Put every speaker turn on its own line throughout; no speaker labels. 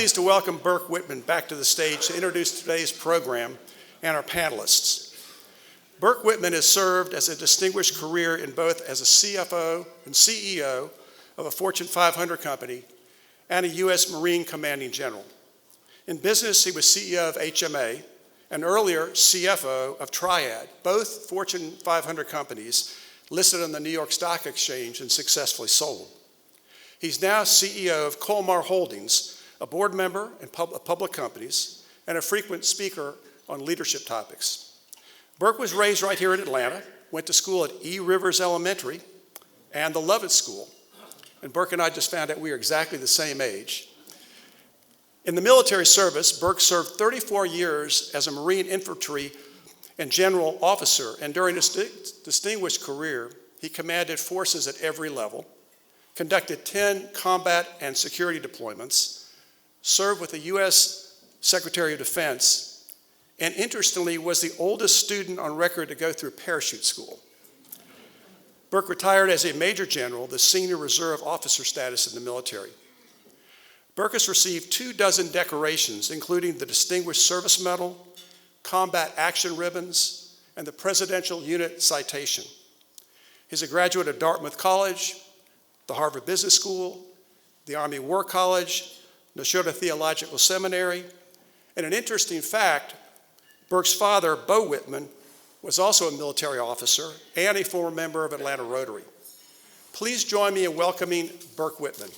pleased to welcome Burke Whitman back to the stage to introduce today's program and our panelists. Burke Whitman has served as a distinguished career in both as a CFO and CEO of a Fortune 500 company and a U.S. Marine Commanding General. In business, he was CEO of HMA and earlier CFO of Triad, both Fortune 500 companies listed on the New York Stock Exchange and successfully sold. He's now CEO of Colmar Holdings, a board member in public companies, and a frequent speaker on leadership topics. Burke was raised right here in Atlanta, went to school at E. Rivers Elementary and the Lovett School. And Burke and I just found out we are exactly the same age. In the military service, Burke served 34 years as a Marine infantry and general officer, and during his distinguished career, he commanded forces at every level, conducted 10 combat and security deployments, served with the U.S. Secretary of Defense, and interestingly was the oldest student on record to go through parachute school. Burke retired as a Major General, the senior reserve officer status in the military. Burke has received 24 decorations, including the Distinguished Service Medal, Combat Action Ribbons, and the Presidential Unit Citation. He's a graduate of Dartmouth College, the Harvard Business School, the Army War College, Nashotah Theological Seminary, and an interesting fact, Burke's father, Bo Whitman, was also a military officer and a former member of Atlanta Rotary. Please join me in welcoming Burke Whitman.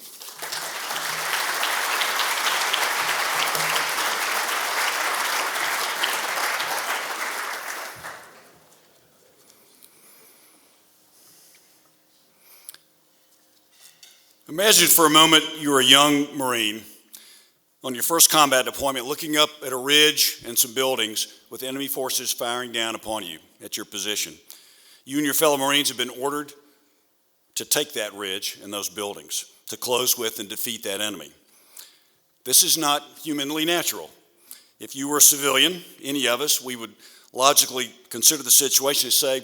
Imagine for a moment you're a young Marine on your first combat deployment looking up at a ridge and some buildings with enemy forces firing down upon you at your position. You and your fellow Marines have been ordered to take that ridge and those buildings, to close with and defeat that enemy. This is not humanly natural. If you were a civilian, any of us, we would logically consider the situation and say,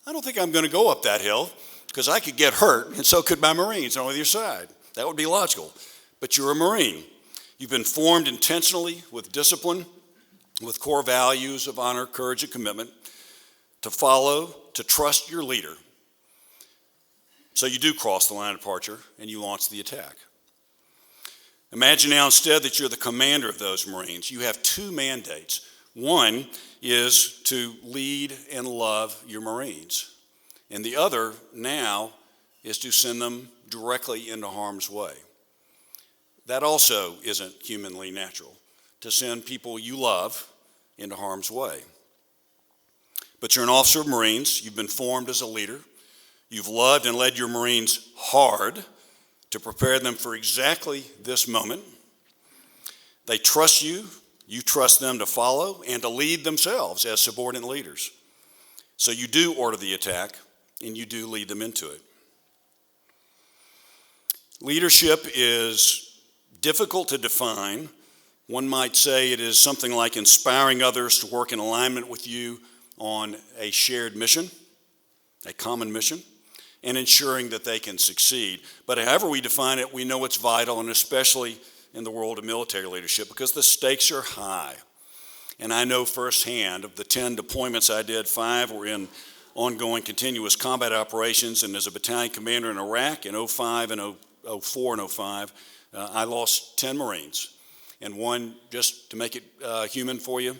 I don't think I'm going to go up that hill, because I could get hurt, and so could my Marines on either side. That would be logical. But you're a Marine. You've been formed intentionally with discipline, with core values of honor, courage, and commitment, to follow, to trust your leader. So you do cross the line of departure, and you launch the attack. Imagine now instead that you're the commander of those Marines. You have two mandates. One is to lead and love your Marines. And the other now is to send them directly into harm's way. That also isn't humanly natural, to send people you love into harm's way. But you're an officer of Marines. You've been formed as a leader. You've loved and led your Marines hard to prepare them for exactly this moment. They trust you. You trust them to follow and to lead themselves as subordinate leaders. So you do order the attack, and you do lead them into it. Leadership is difficult to define. One might say it is something like inspiring others to work in alignment with you on a shared mission, a common mission, and ensuring that they can succeed. But however we define it, we know it's vital, and especially in the world of military leadership, because the stakes are high. And I know firsthand of the 10 deployments I did, 5 were in ongoing continuous combat operations, and as a battalion commander in Iraq in 05 and 04 and 05, I lost 10 Marines. And one, just to make it human for you,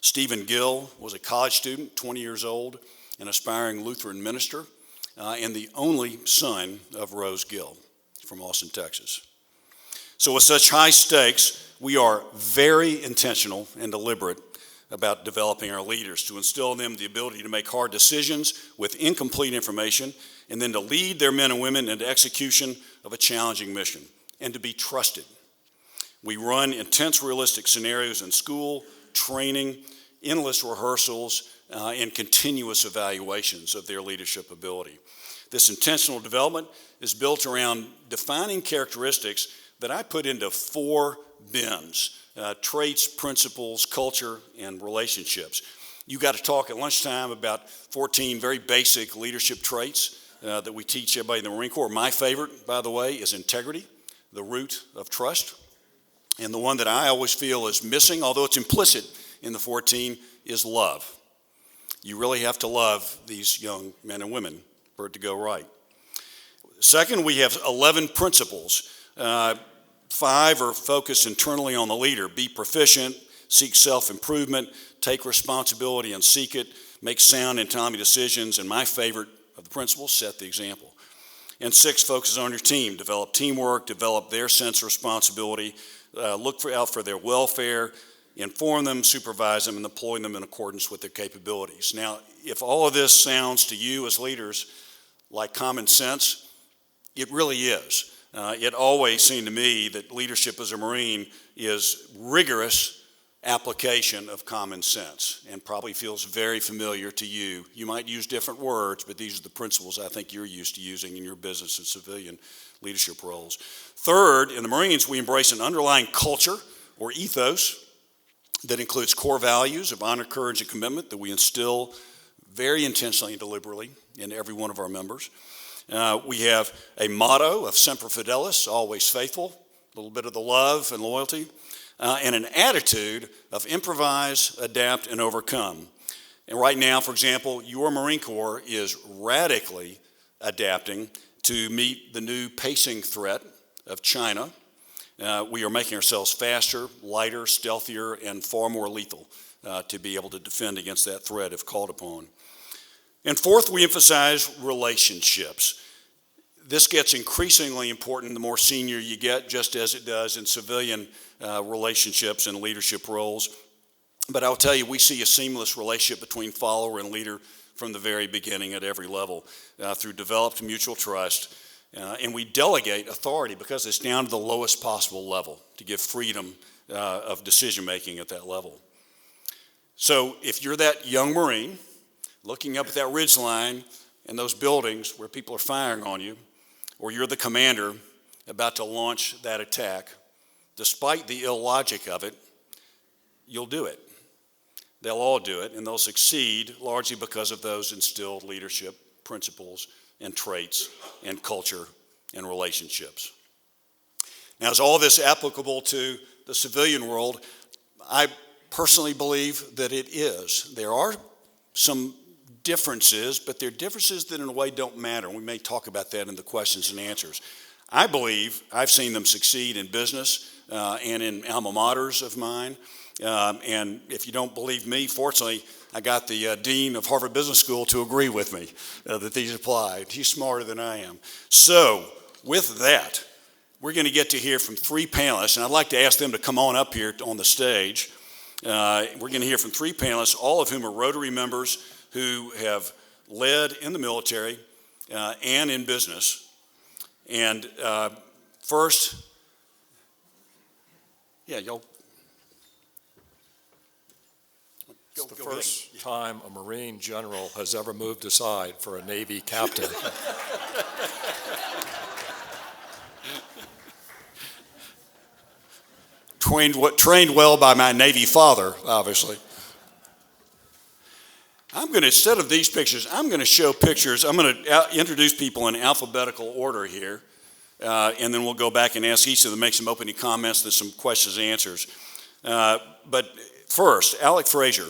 Stephen Gill was a college student, 20 years old, an aspiring Lutheran minister, and the only son of Rose Gill from Austin, Texas. So with such high stakes, we are very intentional and deliberate about developing our leaders, to instill in them the ability to make hard decisions with incomplete information, and then to lead their men and women into execution of a challenging mission, and to be trusted. We run intense realistic scenarios in school, training, endless rehearsals, and continuous evaluations of their leadership ability. This intentional development is built around defining characteristics that I put into 4 bins: traits, principles, culture, and relationships. You got to talk at lunchtime about 14 very basic leadership traits that we teach everybody in the Marine Corps. My favorite, by the way, is integrity. the root of trust. And the one that I always feel is missing, although it's implicit in the 14, is love. You really have to love these young men and women for it to go right. Second, we have 11 principles. 5 are focused internally on the leader. Be proficient, seek self-improvement, take responsibility and seek it, make sound and timely decisions, and my favorite of the principles, set the example. And 6 focuses on your team. Develop teamwork, develop their sense of responsibility, look out for their welfare, inform them, supervise them, and deploy them in accordance with their capabilities. Now, if all of this sounds to you as leaders like common sense, it really is. It always seemed to me that leadership as a Marine is rigorous application of common sense, and probably feels very familiar to you. You might use different words, but these are the principles I think you're used to using in your business and civilian leadership roles. Third, in the Marines, we embrace an underlying culture or ethos that includes core values of honor, courage, and commitment that we instill very intentionally and deliberately in every one of our members. We have a motto of Semper Fidelis, always faithful, a little bit of the love and loyalty, and an attitude of improvise, adapt, and overcome. And right now, for example, your Marine Corps is radically adapting to meet the new pacing threat of China. We are making ourselves faster, lighter, stealthier, and far more lethal to be able to defend against that threat if called upon. And fourth, we emphasize relationships. This gets increasingly important the more senior you get, just as it does in civilian relationships and leadership roles. But I'll tell you, we see a seamless relationship between follower and leader from the very beginning at every level through developed mutual trust. And we delegate authority because it's down to the lowest possible level to give freedom of decision making at that level. So if you're that young Marine looking up at that ridge line and those buildings where people are firing on you, or you're the commander about to launch that attack, despite the illogic of it, you'll do it. They'll all do it, and they'll succeed largely because of those instilled leadership principles and traits and culture and relationships. Now, is all this applicable to the civilian world? I personally believe that it is. There are some differences, but they're differences that in a way don't matter. We may talk about that in the questions and answers. I believe I've seen them succeed in business and in alma maters of mine. And if you don't believe me, fortunately, I got the dean of Harvard Business School to agree with me that these apply. He's smarter than I am. So with that, we're going to get to hear from 3 panelists, and I'd like to ask them to come on up here on the stage. We're going to hear from 3 panelists, all of whom are Rotary members who have led in the military and in business. And first, y'all.
It's the first time a Marine general has ever moved aside for a Navy captain.
Trained well by my Navy father, obviously. Instead of these pictures, I'm going to show pictures. I'm going to introduce people in alphabetical order here, and then we'll go back and ask each of them to make some opening comments and some questions and answers. But first, Alec Frazier.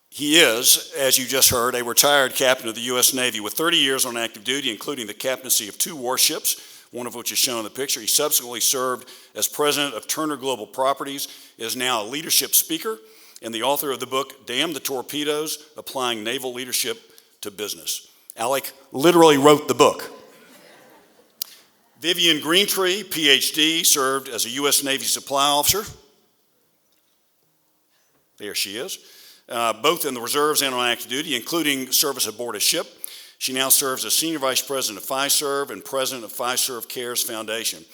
He is, as you just heard, a retired captain of the U.S. Navy with 30 years on active duty, including the captaincy of 2 warships, one of which is shown in the picture. He subsequently served as president of Turner Global Properties, is now a leadership speaker, and the author of the book, Damn the Torpedoes, Applying Naval Leadership to Business. Alec literally wrote the book. Vivian Greentree, PhD, served as a U.S. Navy supply officer. There she is. Both in the reserves and on active duty, including service aboard a ship. She now serves as Senior Vice President of FISERV and President of FISERV Cares Foundation.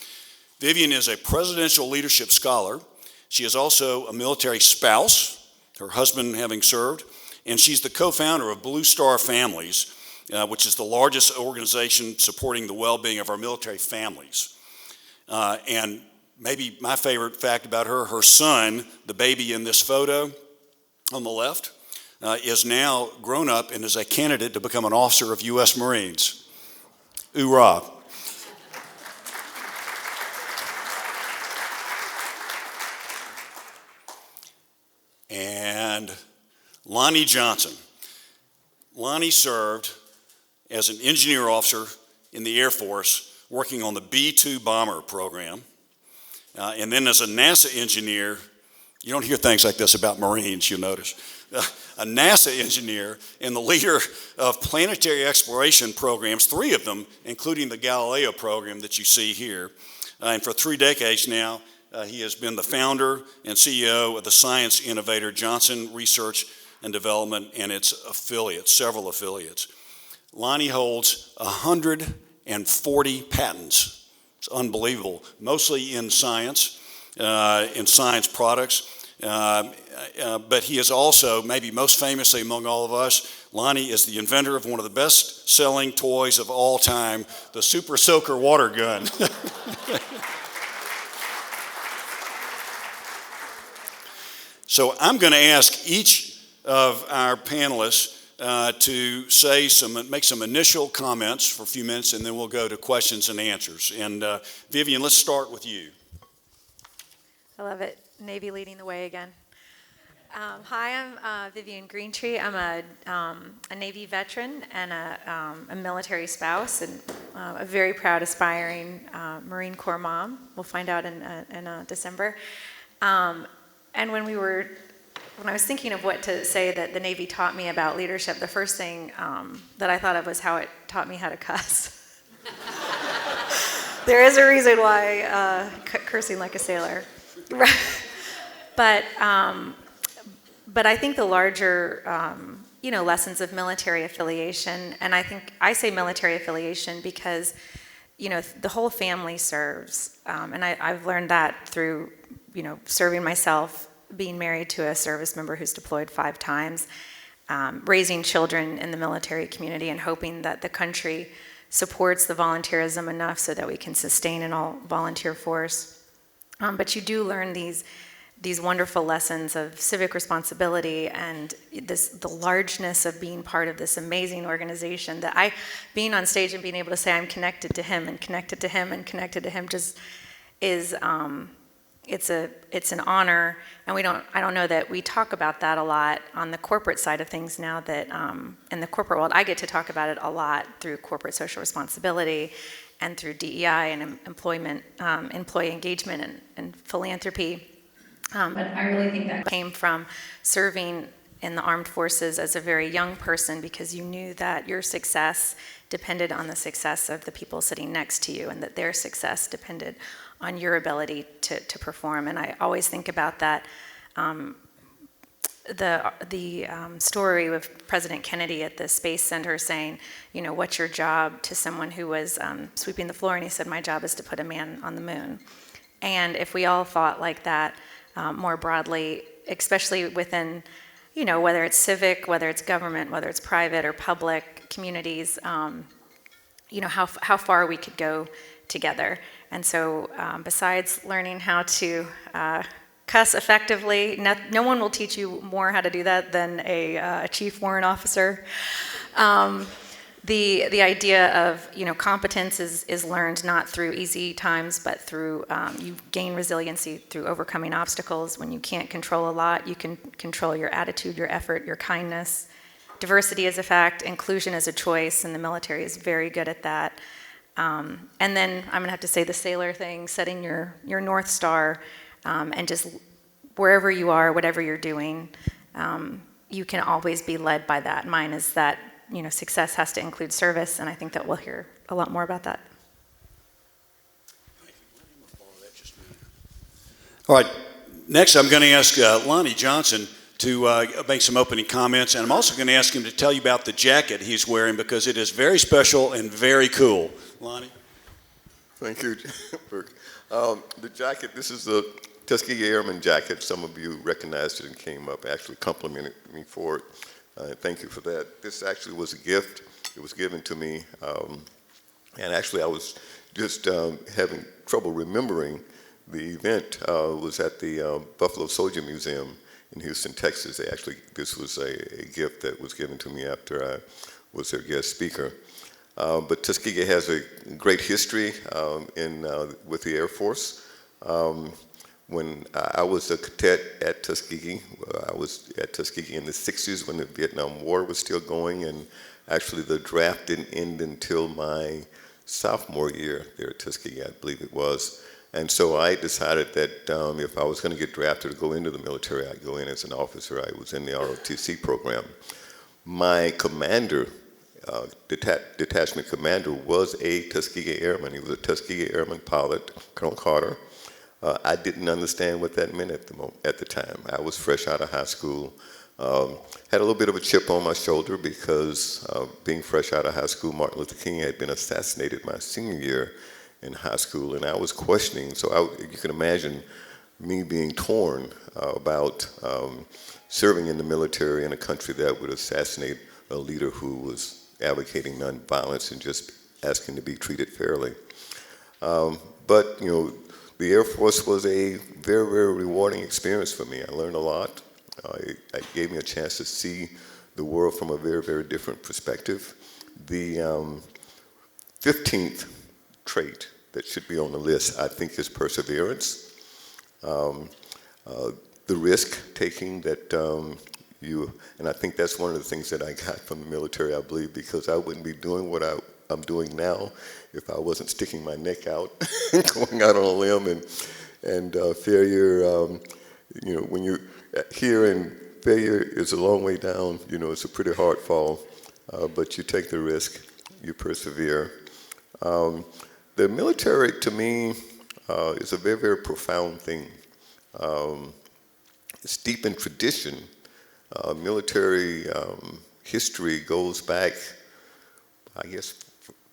Vivian is a presidential leadership scholar. She is also a military spouse, her husband having served, and she's the co-founder of Blue Star Families, which is the largest organization supporting the well-being of our military families. And maybe my favorite fact about her, her son, the baby in this photo, on the left, is now grown up and is a candidate to become an officer of U.S. Marines. Hoorah. friend, Lonnie Johnson. Lonnie served as an engineer officer in the Air Force working on the B-2 bomber program. And then as a NASA engineer, you don't hear things like this about Marines, you'll notice. A NASA engineer and the leader of planetary exploration programs, 3 of them, including the Galileo program that you see here. And for 3 decades now, he has been the founder and CEO of the Science Innovator Johnson Research and Development and its affiliates, several affiliates. Lonnie holds 140 patents. It's unbelievable, mostly in science products. But he is also, maybe most famously among all of us, Lonnie is the inventor of one of the best-selling toys of all time, the Super Soaker water gun. So I'm going to ask each of our panelists to make some initial comments for a few minutes, and then we'll go to questions and answers. And Vivian, let's start with you.
I love it. Navy leading the way again. Hi, I'm Vivian Greentree. I'm a Navy veteran and a military spouse, and a very proud, aspiring Marine Corps mom. We'll find out in December. And when I was thinking of what to say that the Navy taught me about leadership, the first thing that I thought of was how it taught me how to cuss. There is a reason why cursing like a sailor. But I think the larger, lessons of military affiliation, and I say military affiliation because, the whole family serves, and I've learned that through, serving myself, being married to a service member who's deployed 5 times, raising children in the military community, and hoping that the country supports the volunteerism enough so that we can sustain an all-volunteer force. But you do learn these wonderful lessons of civic responsibility and the largeness of being part of this amazing organization that being on stage and being able to say I'm connected to him and connected to him and connected to him just is, it's an honor. And I don't know that we talk about that a lot on the corporate side of things now that in the corporate world, I get to talk about it a lot through corporate social responsibility and through DEI and employee engagement and philanthropy. But I really think that came from serving in the armed forces as a very young person because you knew that your success depended on the success of the people sitting next to you and that their success depended on your ability to perform. And I always think about that, the story with President Kennedy at the Space Center saying, what's your job, to someone who was sweeping the floor, and he said, my job is to put a man on the moon. And if we all thought like that, more broadly, especially within, whether it's civic, whether it's government, whether it's private or public communities, how far we could go together. And so besides learning how to cuss effectively, no one will teach you more how to do that than a chief warrant officer. The idea of competence is learned not through easy times, but through you gain resiliency through overcoming obstacles. When you can't control a lot, you can control your attitude, your effort, your kindness. Diversity is a fact, inclusion is a choice, and the military is very good at that. And then I'm gonna have to say the sailor thing, setting your North Star, and just wherever you are, whatever you're doing, you can always be led by that. Mine is that success has to include service, and I think that we'll hear a lot more about that.
All right, next I'm going to ask Lonnie Johnson to make some opening comments, and I'm also going to ask him to tell you about the jacket he's wearing because it is very special and very cool. Lonnie?
Thank you, Burke. The jacket, this is the Tuskegee Airman jacket. Some of you recognized it and came up, actually complimented me for it. Thank you for that. This actually was a gift. It was given to me. And actually I was just having trouble remembering the event. Was at the Buffalo Soldier Museum in Houston, Texas. This was a gift that was given to me after I was their guest speaker. But Tuskegee has a great history with the Air Force. when I was a cadet at Tuskegee. I was at Tuskegee in the 60s when the Vietnam War was still going, and actually the draft didn't end until my sophomore year there at Tuskegee, I believe it was. And so I decided that if I was going to get drafted to go into the military, I'd go in as an officer. I was in the ROTC program. My commander, detachment commander, was a Tuskegee Airman. He was a Tuskegee Airman pilot, Colonel Carter. I didn't understand what that meant at the time. I was fresh out of high school. Had a little bit of a chip on my shoulder because being fresh out of high school, Martin Luther King had been assassinated my senior year in high school, and I was questioning. So you can imagine me being torn about serving in the military in a country that would assassinate a leader who was advocating nonviolence and just asking to be treated fairly. But the Air Force was a very, very rewarding experience for me. I learned a lot. It gave me a chance to see the world from a very, very different perspective. The 15th trait that should be on the list, I think, is perseverance. The risk taking that and I think that's one of the things that I got from the military, I believe, because I wouldn't be doing what I'm doing now if I wasn't sticking my neck out, going out on a limb, and failure. When you're here and failure is a long way down, it's a pretty hard fall, but you take the risk, you persevere. The military, to me, is a very, very profound thing. It's deep in tradition. Military history goes back, I guess,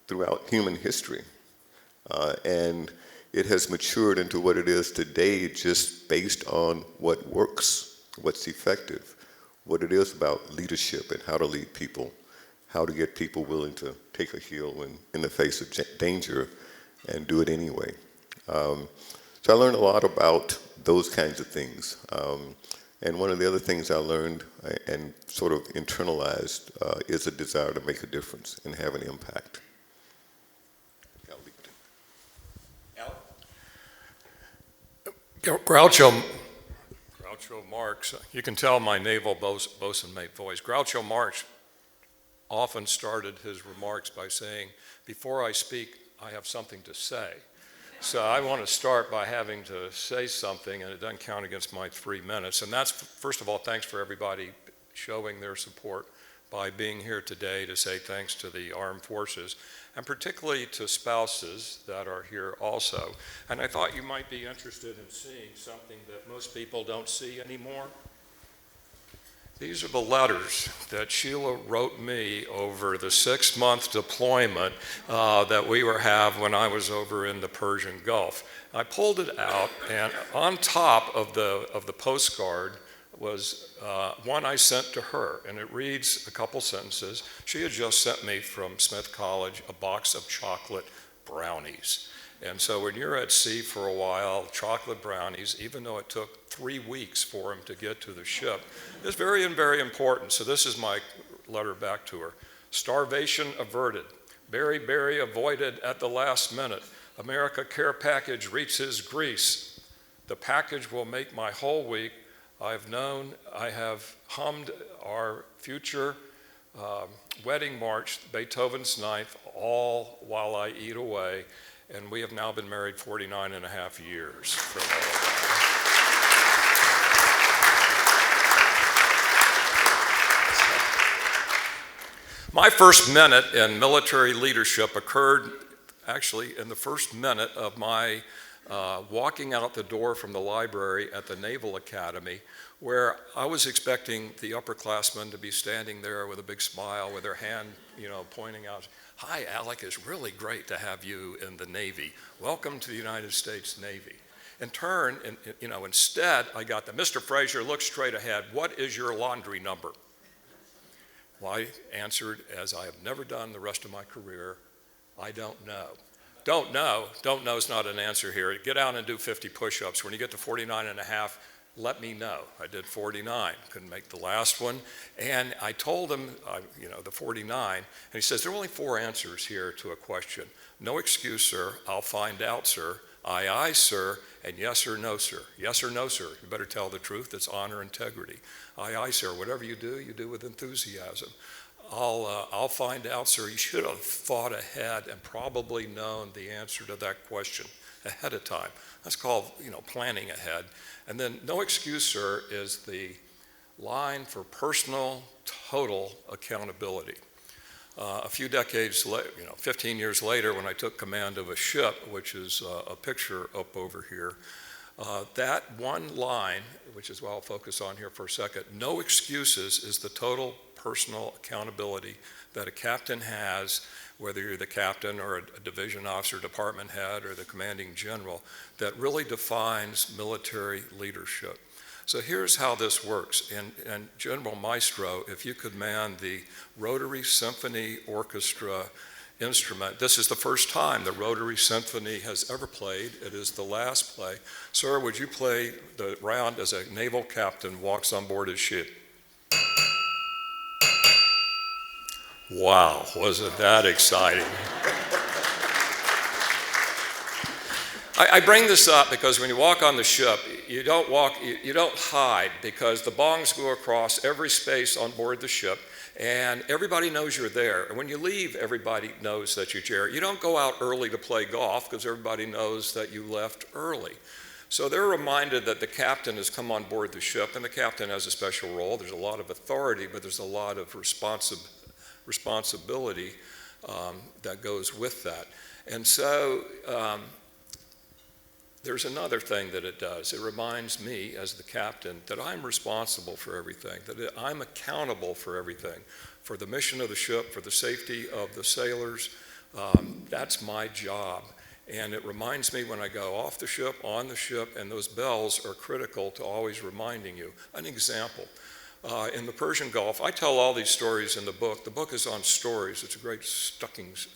throughout human history. And it has matured into what it is today just based on what works, what's effective, what it is about leadership and how to lead people, how to get people willing to take a heel in the face of danger and do it anyway. So I learned a lot about those kinds of things. And one of the other things I learned and sort of internalized is a desire to make a difference and have an impact.
Groucho Marx, you can tell my naval bosun mate voice. Groucho Marx often started his remarks by saying, "Before I speak, I have something to say." So I want to start by having to say something, and it doesn't count against my 3 minutes. And that's, first of all, thanks for everybody showing their support by being here today to say thanks to the armed forces, and particularly to spouses that are here also. And I thought you might be interested in seeing something that most people don't see anymore. These are the letters that Sheila wrote me over the 6-month deployment that we have when I was over in the Persian Gulf. I pulled it out, and on top of the postcard was one I sent to her, and it reads a couple sentences. She had just sent me from Smith College a box of chocolate brownies. And so when you're at sea for a while, chocolate brownies, even though it took 3 weeks for them to get to the ship, is very, very important. So this is my letter back to her. Starvation averted. Berry avoided at the last minute. America care package reaches Greece. The package will make my whole week. I have hummed our future wedding march, Beethoven's Ninth, all while I eat away. And we have now been married 49 and a half years. My first minute in military leadership occurred actually in the first minute of my walking out the door from the library at the Naval Academy, where I was expecting the upperclassmen to be standing there with a big smile with their hand, pointing out, "Hi, Alec, it's really great to have you in the Navy. Welcome to the United States Navy." Instead, I got the, "Mr. Frazier, look straight ahead. What is your laundry number?" Well, I answered, as I have never done the rest of my career, "I don't know." Don't know is not an answer here. Get out and do 50 push-ups. When you get to 49 and a half, let me know. I did 49, couldn't make the last one. And I told him, the 49, and he says, "There are only 4 answers here to a question. No excuse, sir. I'll find out, sir. Aye, aye, sir, and yes or no, sir. Yes or no, sir. You better tell the truth. It's honor, integrity. Aye, aye, sir. Whatever you do with enthusiasm. I'll find out, sir. You should have thought ahead and probably known the answer to that question ahead of time. That's called, planning ahead. And then, no excuse, sir, is the line for personal, total accountability. A few decades later, 15 years later, when I took command of a ship, which is a picture up over here, that one line, which is what I'll focus on here for a second, no excuses, is the total personal accountability that a captain has, whether you're the captain or a division officer, department head, or the commanding general, that really defines military leadership. So here's how this works. And General Maestro, if you could man the Rotary Symphony Orchestra instrument. This is the first time the Rotary Symphony has ever played. It is the last play. Sir, would you play the round as a naval captain walks on board his ship? Wow, wasn't that exciting? I bring this up because when you walk on the ship, you don't hide, because the bongs go across every space on board the ship, and everybody knows you're there. And when you leave, everybody knows that you're there. You don't go out early to play golf because everybody knows that you left early. So they're reminded that the captain has come on board the ship, and the captain has a special role. There's a lot of authority, but there's a lot of responsibility that goes with that. And so there's another thing that it does. It reminds me as the captain that I'm responsible for everything, that I'm accountable for everything, for the mission of the ship, for the safety of the sailors. That's my job. And it reminds me when I go off the ship, on the ship, and those bells are critical to always reminding you. An example, in the Persian Gulf, I tell all these stories in the book. The book is on stories. It's a great stockings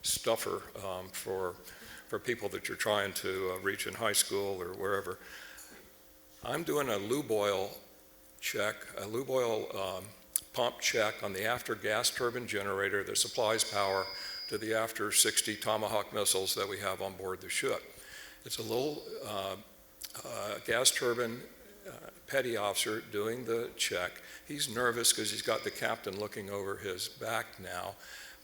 stuffer for people that you're trying to reach in high school or wherever. I'm doing a lube oil check, a lube oil pump check on the after gas turbine generator that supplies power to the after 60 Tomahawk missiles that we have on board the ship. It's a little gas turbine petty officer doing the check. He's nervous because he's got the captain looking over his back now.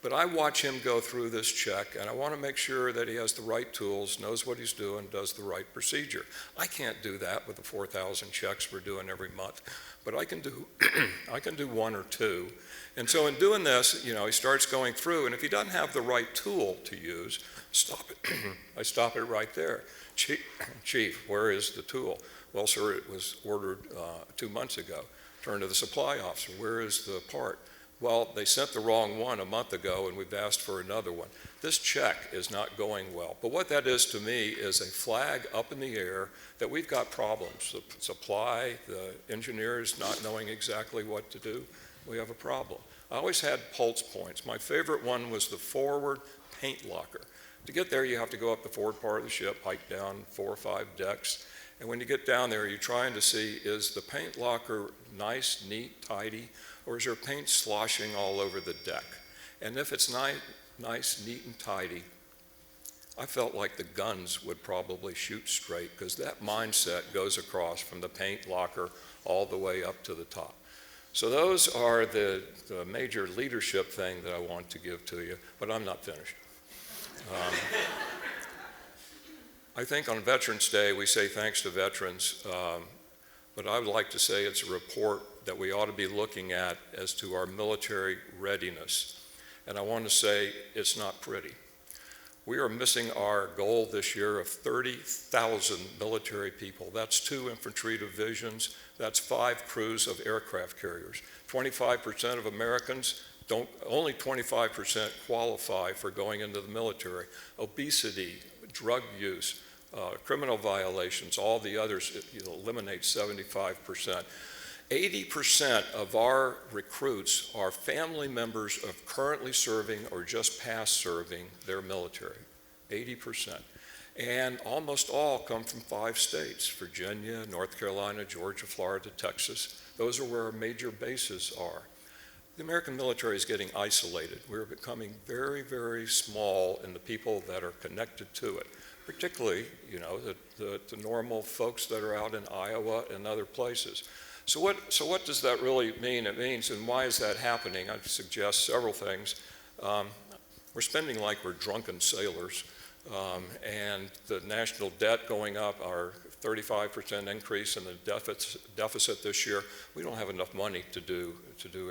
But I watch him go through this check, and I want to make sure that he has the right tools, knows what he's doing, does the right procedure. I can't do that with the 4,000 checks we're doing every month, but I can do I can do one or two. And so in doing this, he starts going through, and if he doesn't have the right tool to use, stop it. I stop it right there. Chief, where is the tool? Well, sir, it was ordered 2 months ago. Turn to the supply officer. Where is the part? Well, they sent the wrong one a month ago, and we've asked for another one. This check is not going well. But what that is to me is a flag up in the air that we've got problems. The supply, the engineers not knowing exactly what to do. We have a problem. I always had pulse points. My favorite one was the forward paint locker. To get there, you have to go up the forward part of the ship, hike down 4 or 5 decks. And when you get down there, you're trying to see, is the paint locker nice, neat, tidy, or is there paint sloshing all over the deck? And if it's nice, neat, and tidy, I felt like the guns would probably shoot straight, because that mindset goes across from the paint locker all the way up to the top. So those are the major leadership thing that I want to give to you, but I'm not finished. I think on Veterans Day, we say thanks to veterans, but I would like to say it's a report that we ought to be looking at as to our military readiness. And I want to say it's not pretty. We are missing our goal this year of 30,000 military people. That's 2 infantry divisions. That's 5 crews of aircraft carriers. 25% of Americans only 25% qualify for going into the military. Obesity, drug use, criminal violations, all the others, eliminate 75%. 80% of our recruits are family members of currently serving or just past serving their military, 80%. And almost all come from 5 states, Virginia, North Carolina, Georgia, Florida, Texas. Those are where our major bases are. The American military is getting isolated. We're becoming very, very small in the people that are connected to it, particularly, the normal folks that are out in Iowa and other places. So what does that really mean? It means, and why is that happening? I'd suggest several things. We're spending like we're drunken sailors, and the national debt going up, our 35% increase in the deficit this year. We don't have enough money to do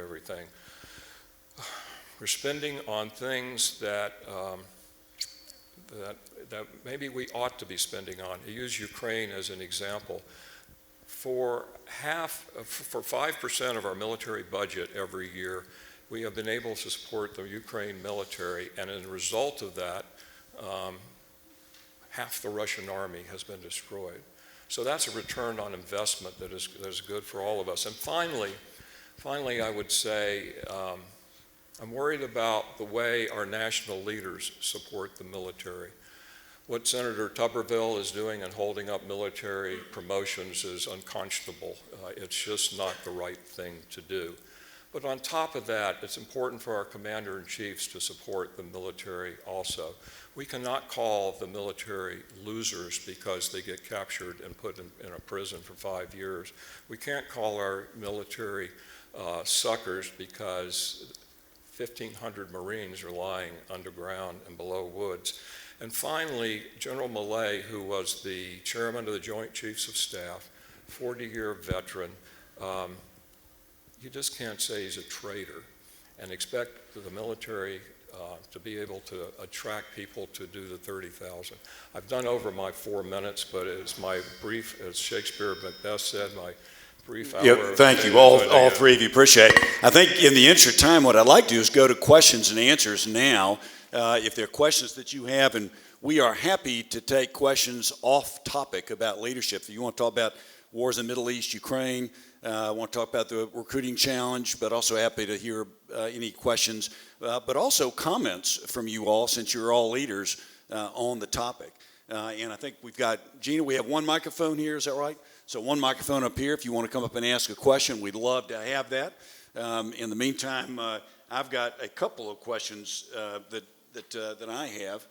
everything. We're spending on things that maybe we ought to be spending on. I use Ukraine as an example. For 5% of our military budget every year, we have been able to support the Ukraine military, and as a result of that, half the Russian army has been destroyed. So that's a return on investment that is good for all of us. And finally, I would say I'm worried about the way our national leaders support the military. What Senator Tuberville is doing in holding up military promotions is unconscionable. It's just not the right thing to do. But on top of that, it's important for our commander-in-chiefs to support the military also. We cannot call the military losers because they get captured and put in a prison for 5 years. We can't call our military suckers because 1,500 Marines are lying underground and below woods. And finally, General Millay, who was the chairman of the Joint Chiefs of Staff, 40-year veteran, you just can't say he's a traitor and expect the military to be able to attract people to do the 30,000. I've done over my 4 minutes, but it's my brief, as Shakespeare Macbeth said, my brief hour.
Yeah, thank you, all three of you, appreciate it. I think in the interest of time, what I'd like to do is go to questions and answers now. If there are questions that you have, and we are happy to take questions off topic about leadership. If you want to talk about wars in the Middle East, Ukraine, I want to talk about the recruiting challenge, but also happy to hear any questions, but also comments from you all, since you're all leaders on the topic. And I think we've got, Gina, we have one microphone here, is that right? So one microphone up here. If you want to come up and ask a question, we'd love to have that. In the meantime, I've got a couple of questions that I have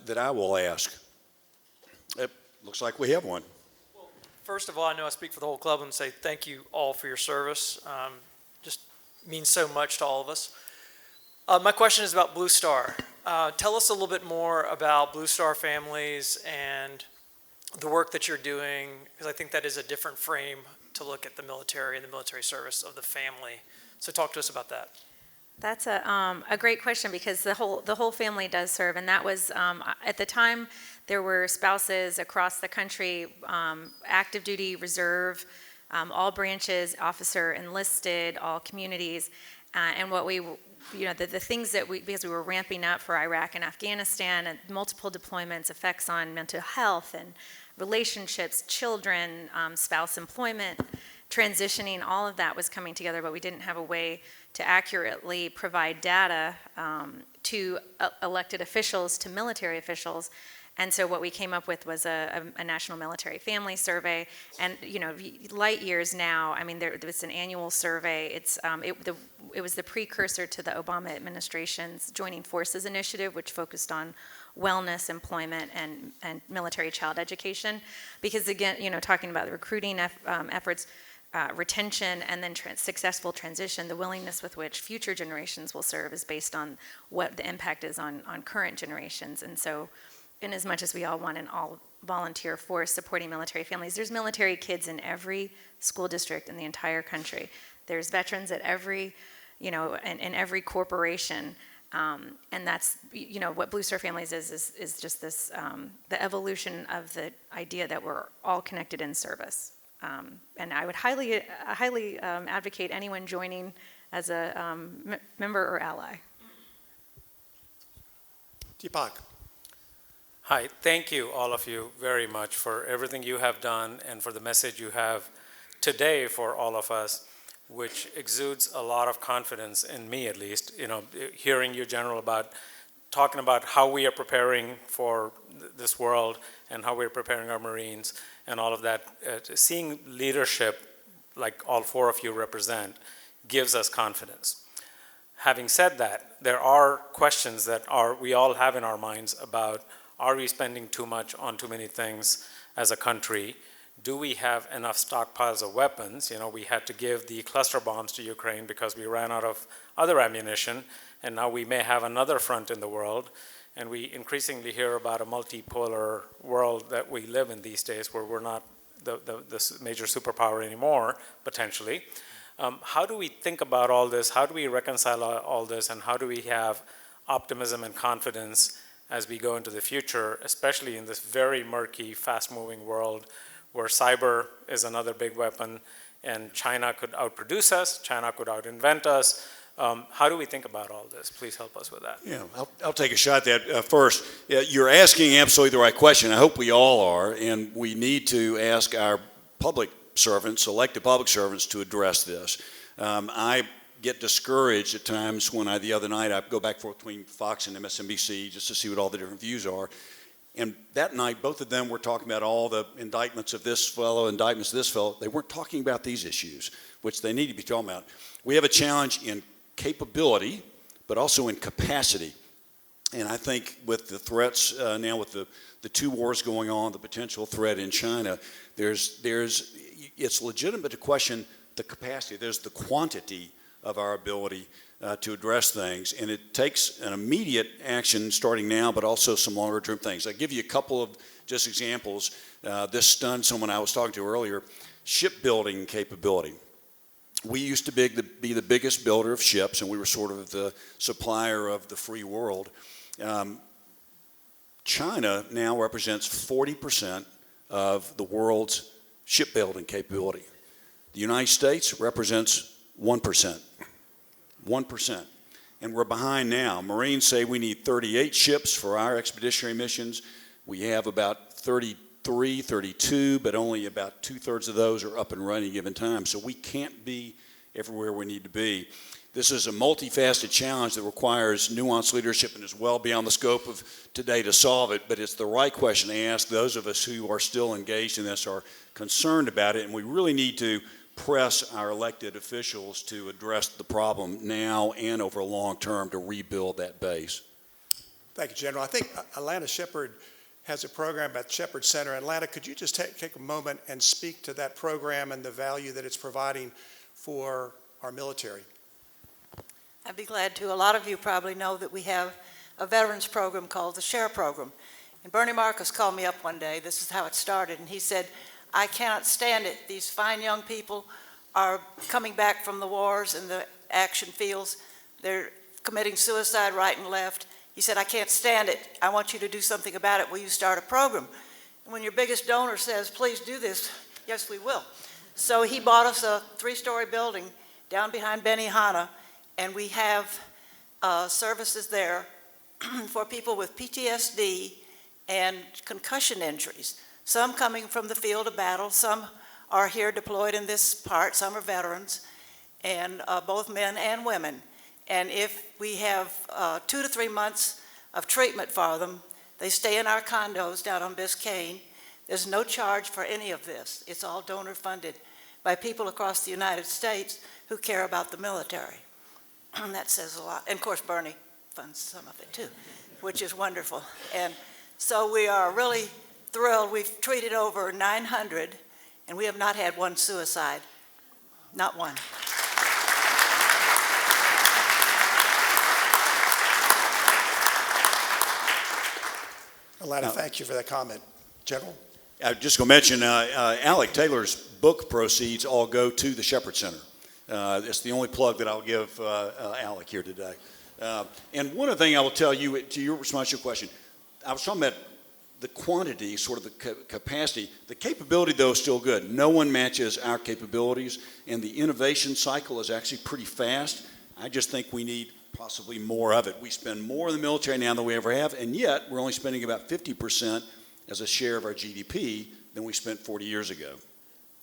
that I will ask. It looks like we have one.
First of all, I know I speak for the whole club and say thank you all for your service. Just means so much to all of us. My question is about Blue Star. Tell us a little bit more about Blue Star families and the work that you're doing, because I think that is a different frame to look at the military and the military service of the family. So talk to us about that.
That's a great question, because the whole family does serve, and that was at the time there were spouses across the country, active duty, reserve, all branches, officer, enlisted, all communities, and what we, the things that because we were ramping up for Iraq and Afghanistan, and multiple deployments, effects on mental health and relationships, children, spouse employment, transitioning, all of that was coming together, but we didn't have a way to accurately provide data to elected officials, to military officials. And so what we came up with was a national military family survey. And light years now, I mean, there was an annual survey. It was the precursor to the Obama administration's Joining Forces initiative, which focused on wellness, employment, and military child education. Because again, talking about the recruiting efforts, retention, and then successful transition, the willingness with which future generations will serve is based on what the impact is on current generations. And so, in as much as we all want an all-volunteer force supporting military families, there's military kids in every school district in the entire country. There's veterans at every, in every corporation. And that's, what Blue Star Families is just this, the evolution of the idea that we're all connected in service. And I would highly advocate anyone joining as a member or ally.
Deepak.
Hi, thank you, all of you, very much for everything you have done and for the message you have today for all of us, which exudes a lot of confidence in me, at least. Hearing you, General, talking about how we are preparing for this world and how we're preparing our Marines and all of that, seeing leadership like all four of you represent gives us confidence. Having said that, there are questions that we all have in our minds about, are we spending too much on too many things as a country? Do we have enough stockpiles of weapons? You know, we had to give the cluster bombs to Ukraine because we ran out of other ammunition, and now we may have another front in the world. And we increasingly hear about a multipolar world that we live in these days, where we're not the major superpower anymore, potentially. How do we think about all this? How do we reconcile all this? And how do we have optimism and confidence as we go into the future, especially in this very murky, fast-moving world where cyber is another big weapon, and China could outproduce us, China could out-invent us? How do we think about all this? Please help us with that.
Yeah, I'll take a shot at that first. You're asking absolutely the right question. I hope we all are, and we need to ask our public servants, elected public servants, to address this. I get discouraged at times when the other night I go back and forth between Fox and MSNBC just to see what all the different views are. And that night, both of them were talking about all the indictments of this fellow, indictments of this fellow. They weren't talking about these issues, which they need to be talking about. We have a challenge in capability, but also in capacity. And I think with the threats now, with the two wars going on, the potential threat in China, it's legitimate to question the capacity. There's the quantity of our ability to address things, and it takes an immediate action starting now, but also some longer term things. I'll give you a couple of just examples. This stunned someone I was talking to earlier. Shipbuilding capability. We used to be the biggest builder of ships, and we were sort of the supplier of the free world. China now represents 40% of the world's shipbuilding capability. The United States represents 1%. 1%. And we're behind now. Marines say we need 38 ships for our expeditionary missions. We have about 33, 32, but only about 2/3 of those are up and running given time. So we can't be everywhere we need to be. This is a multifaceted challenge that requires nuanced leadership and is well beyond the scope of today to solve it, but it's the right question to ask. Those of us who are still engaged in this are concerned about it, and we really need to press our elected officials to address the problem now and over a long term to rebuild that base.
Thank you, General. I think Atlanta Shepherd has a program at Shepherd Center in Atlanta. Could you just take a moment and speak to that program and the value that it's providing for our military?
I'd be glad to. A lot of you probably know that we have a veterans program called the SHARE program. And Bernie Marcus called me up one day. This is how it started. And he said, I cannot stand it. These fine young people are coming back from the wars and the action fields. They're committing suicide right and left. He said, I can't stand it. I want you to do something about it. Will you start a program? And when your biggest donor says, please do this, yes, we will. So he bought us a 3-story building down behind Benihana, and we have services there for people with PTSD and concussion injuries. Some coming from the field of battle, some are here deployed in this part, some are veterans, and both men and women. And if we have 2 to 3 months of treatment for them, they stay in our condos down on Biscayne. There's no charge for any of this. It's all donor funded by people across the United States who care about the military. And that says a lot. And of course, Bernie funds some of it too, which is wonderful. And so we are really thrilled. We've treated over 900, and we have not had one suicide. Not one.
Atlanta, thank you for that comment. General?
I'm just going to mention Alec Taylor's book proceeds all go to the Shepherd Center. It's the only plug that I'll give Alec here today. And one other thing I will tell you, to your response to your question, I was talking about the quantity, sort of the capacity. The capability, though, is still good. No one matches our capabilities, and the innovation cycle is actually pretty fast. I just think we need possibly more of it. We spend more in the military now than we ever have, and yet we're only spending about 50% as a share of our GDP than we spent 40 years ago.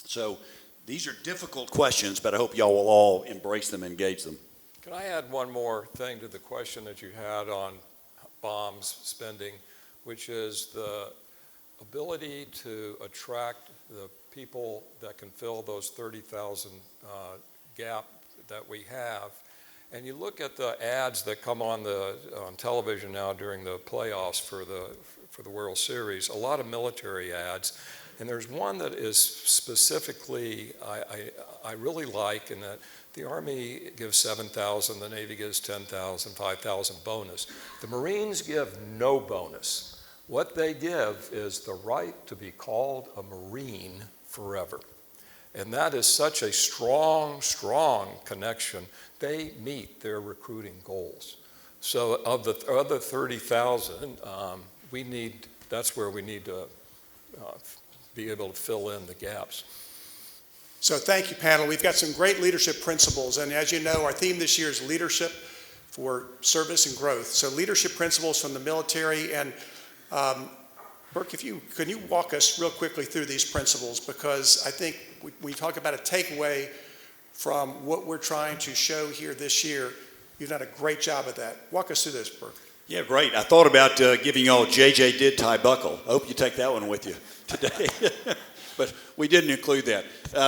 So these are difficult questions, but I hope y'all will all embrace them and engage them.
Can I add one more thing to the question that you had on bombs spending, which is the ability to attract the people that can fill those 30,000 gap that we have, and you look at the ads that come on television now during the playoffs for the World Series, a lot of military ads, and there's one that is specifically I really like, in that the Army gives $7,000, the Navy gives $10,000, $5,000 bonus. The Marines give no bonus. What they give is the right to be called a Marine forever. And that is such a strong, strong connection. They meet their recruiting goals. So of the other 30,000, that's where we need to be able to fill in the gaps.
So thank you, panel. We've got some great leadership principles, and as you know, our theme this year is leadership for service and growth. So leadership principles from the military, and Burke, can you walk us real quickly through these principles, because I think when you talk about a takeaway from what we're trying to show here this year, you've done a great job of that. Walk us through this, Burke.
Yeah, great. I thought about giving you all a JJ did tie buckle. I hope you take that one with you today. But we didn't include that.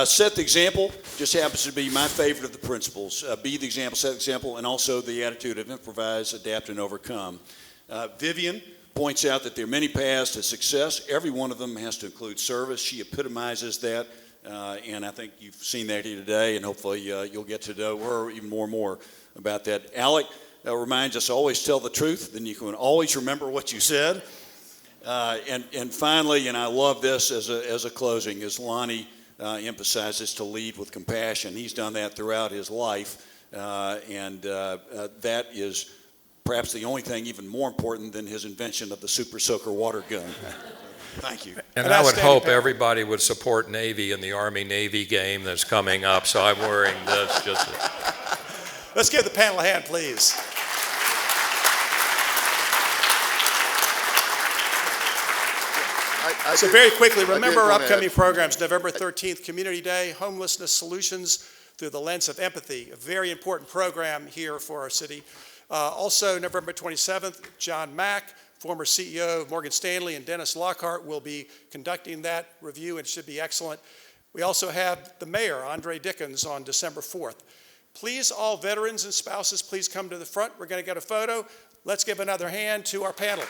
Set the example just happens to be my favorite of the principles. Be the example, set the example, and also the attitude of improvise, adapt, and overcome. Vivian points out that there are many paths to success. Every one of them has to include service. She epitomizes that, and I think you've seen that here today, and hopefully you'll get to know her even more and more about that. Alec reminds us to always tell the truth, then you can always remember what you said. And finally, and I love this as a closing, as Lonnie emphasizes, to lead with compassion. He's done that throughout his life, and that is perhaps the only thing even more important than his invention of the Super Soaker water gun. Thank you.
And I would hope everybody would support Navy in the Army-Navy game that's coming up, so I'm wearing this just
Let's give the panel a hand, please. So very quickly, remember our upcoming programs. November 13th, Community Day, Homelessness Solutions Through the Lens of Empathy, a very important program here for our city. Also, November 27th, John Mack, former CEO of Morgan Stanley, and Dennis Lockhart will be conducting that review, and it should be excellent. We also have the mayor, Andre Dickens, on December 4th. Please, all veterans and spouses, please come to the front. We're going to get a photo. Let's give another hand to our panel.